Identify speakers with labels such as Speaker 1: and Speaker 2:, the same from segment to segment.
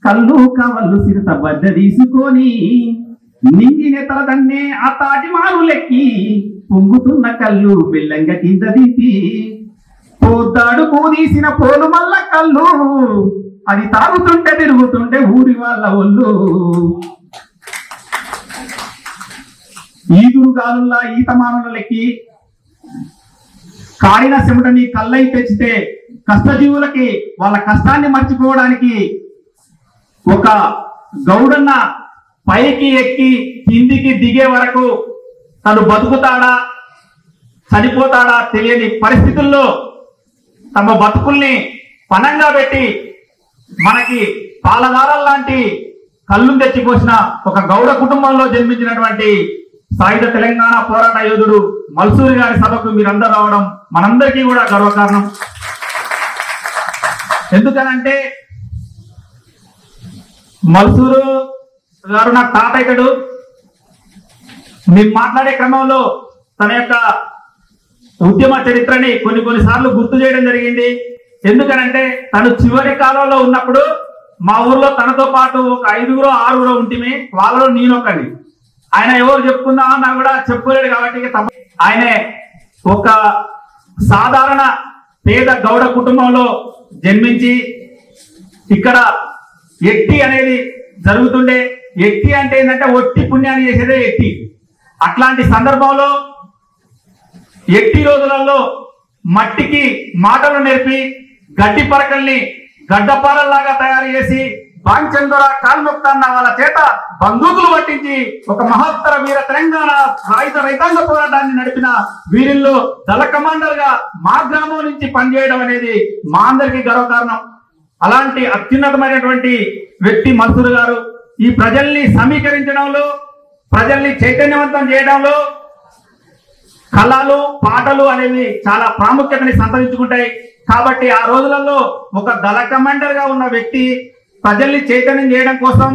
Speaker 1: కళ్ళు కవళ్ళు సిరత బద్ద తీసుకొని నింగిన తలదన్నే ఆ తాటి మారులెక్కి పొంగుతున్న కళ్ళు బెల్లంగా కింద దింపి పోతాడు కూదీసిన పోలు మల్ల కళ్ళు అది తాగుతుంటే తిరుగుతుంటే ఊరి వాళ్ళ ఒళ్ళు ఈదురు గాలుల్లా ఈతమానుల లెక్కి కాడిన చెమటని కళ్ళై తెచ్చితే కష్టజీవులకి వాళ్ళ కష్టాన్ని మర్చిపోవడానికి ఒక గౌడన్న పైకి ఎక్కి కిందికి దిగే వరకు తను బతుకుతాడా చనిపోతాడా తెలియని పరిస్థితుల్లో తమ బతుకుల్ని పణంగా పెట్టి మనకి పాలదారం లాంటి కళ్ళు తెచ్చిపోసిన ఒక గౌడ కుటుంబంలో జన్మించినటువంటి సాయుధ తెలంగాణ పోరాట యోధుడు మల్సూరి గారి సభకు మీరందరూ రావడం మనందరికీ కూడా గర్వకారణం. ఎందుకనంటే మల్సూరు గారు నాకు తాతయ్యడు. మేము మాట్లాడే క్రమంలో తన యొక్క ఉద్యమ చరిత్రని కొన్నిసార్లు గుర్తు చేయడం జరిగింది. ఎందుకనంటే తను చివరి కాలంలో ఉన్నప్పుడు మా ఊర్లో తనతో పాటు ఒక 5గురో 6గురో ఉంటిమి. వాళ్ళలో నేనొకండి. ఆయన ఎవరు చెప్పుకుందామన్నా కూడా చెప్పుకోలేడు కాబట్టి ఆయనే ఒక సాధారణ పేద గౌడ కుటుంబంలో జన్మించి ఇక్కడ ఎట్టి అనేది జరుగుతుండే. ఎట్టి అంటే ఏంటంటే ఒట్టి పుణ్యాన్ని చేసేదే ఎట్టి. అట్లాంటి సందర్భంలో ఎట్టి రోజులలో మట్టికి మాటలు నేర్పి గడ్డి పరకల్ని గడ్డపారల్లాగా తయారు చేసి బాంచందొర కాల్ముక్తన్న వాళ్ళ చేత బందూకులు పట్టించి ఒక మహత్తర వీర తెలంగాణ సాయుధ రైతాంగ పోరాటాన్ని నడిపిన వీరిల్లో దళ కమాండర్ గా మా గ్రామం నుంచి పనిచేయడం అనేది మా అందరికీ గర్వకారణం. అలాంటి అత్యున్నతమైనటువంటి వ్యక్తి మల్సూరు గారు ఈ ప్రజల్ని సమీకరించడంలో, ప్రజల్ని చైతన్యవంతం చేయడంలో కళలు పాటలు అనేవి చాలా ప్రాముఖ్యతని సంతరించుకుంటాయి. కాబట్టి ఆ రోజులలో ఒక దళ కమాండర్ గా ఉన్న వ్యక్తి ప్రజల్ని చైతన్యం చేయడం కోసం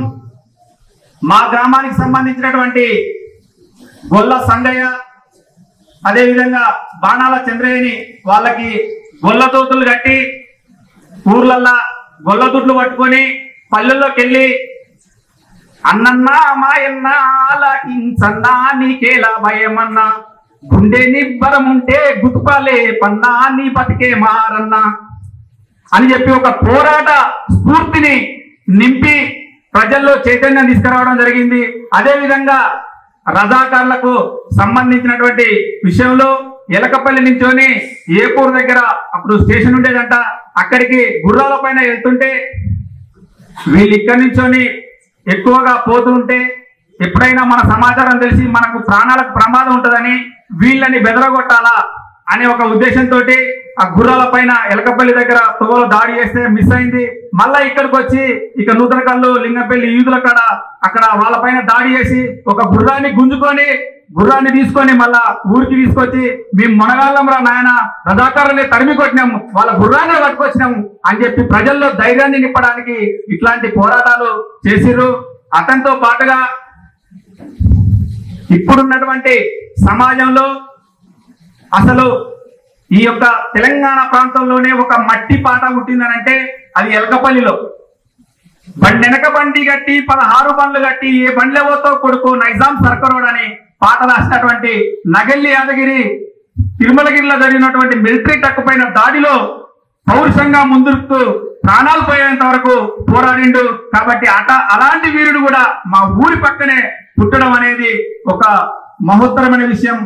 Speaker 1: మా గ్రామానికి సంబంధించినటువంటి గొల్ల సంగయ్య, అదేవిధంగా బాణాల చంద్రయ్యని వాళ్ళకి గొల్ల తోతులు కట్టి ఊర్లల్లా గొల్ల దుడ్లు పట్టుకొని పల్లెల్లోకి వెళ్ళి అన్నన్నా మాయన్నా ఆలకించన్నా నీకేలా భయమన్నా గుండె నిబ్బరం ఉంటే గుతుపాలే పన్నా నీ బతికే మారన్నా అని చెప్పి ఒక పోరాట స్ఫూర్తిని నింపి ప్రజల్లో చైతన్యం తీసుకురావడం జరిగింది. అదేవిధంగా రజాకార్లకు సంబంధించినటువంటి విషయంలో ఎలకపల్లి నుంచోని ఏపూర్ దగ్గర అప్పుడు స్టేషన్ ఉండేదంట. అక్కడికి గుర్రాల పైన వెళ్తుంటే వీళ్ళు ఇక్కడి నుంచోని ఎక్కువగా పోతూ ఉంటే ఎప్పుడైనా మన సమాచారం తెలిసి మనకు ప్రాణాలకు ప్రమాదం ఉంటుందని వీళ్ళని బెదరగొట్టాలా అనే ఒక ఉద్దేశంతో ఆ గుర్రాల పైన ఎలకపల్లి దగ్గర తోవలో దాడి చేస్తే మిస్ అయింది. మళ్ళా ఇక్కడికి వచ్చి ఇక నూతన కళ్ళు లింగంపల్లి యూదుల కాడ అక్కడ వాళ్ళ పైన దాడి చేసి ఒక గుర్రాన్ని గుంజుకొని గుర్రాన్ని తీసుకొని మళ్ళా ఊరికి తీసుకొచ్చి మేము మొనగాళ్ళం రా నాయన రజాకారుల్ని తరిమి కొట్టినాము, వాళ్ళ గుర్రాన్ని పట్టుకొచ్చినాము అని చెప్పి ప్రజల్లో ధైర్యాన్ని నింపడానికి ఇట్లాంటి పోరాటాలు చేసిర్రు. అతనితో పాటుగా ఇప్పుడున్నటువంటి సమాజంలో అసలు ఈ యొక్క తెలంగాణ ప్రాంతంలోనే ఒక మట్టి పాట పుట్టిందనంటే అది ఎలకపల్లిలో. బండెనక బండి కట్టి 16 బండ్లు కట్టి ఏ బండ్లెవతో కొడుకు నైజాం సర్కరోడ్ అని పాట రాసినటువంటి నగెల్లి యాదగిరి తిరుమలగిరిలో జరిగినటువంటి మిలిటరీ టక్కు పైన దాడిలో పౌరుషంగా ముందుకు ప్రాణాలు పోయేంత వరకు పోరాడిండు. కాబట్టి అలాంటి వీరుడు కూడా మా ఊరి పక్కనే పుట్టడం అనేది ఒక మహోత్తరమైన విషయం.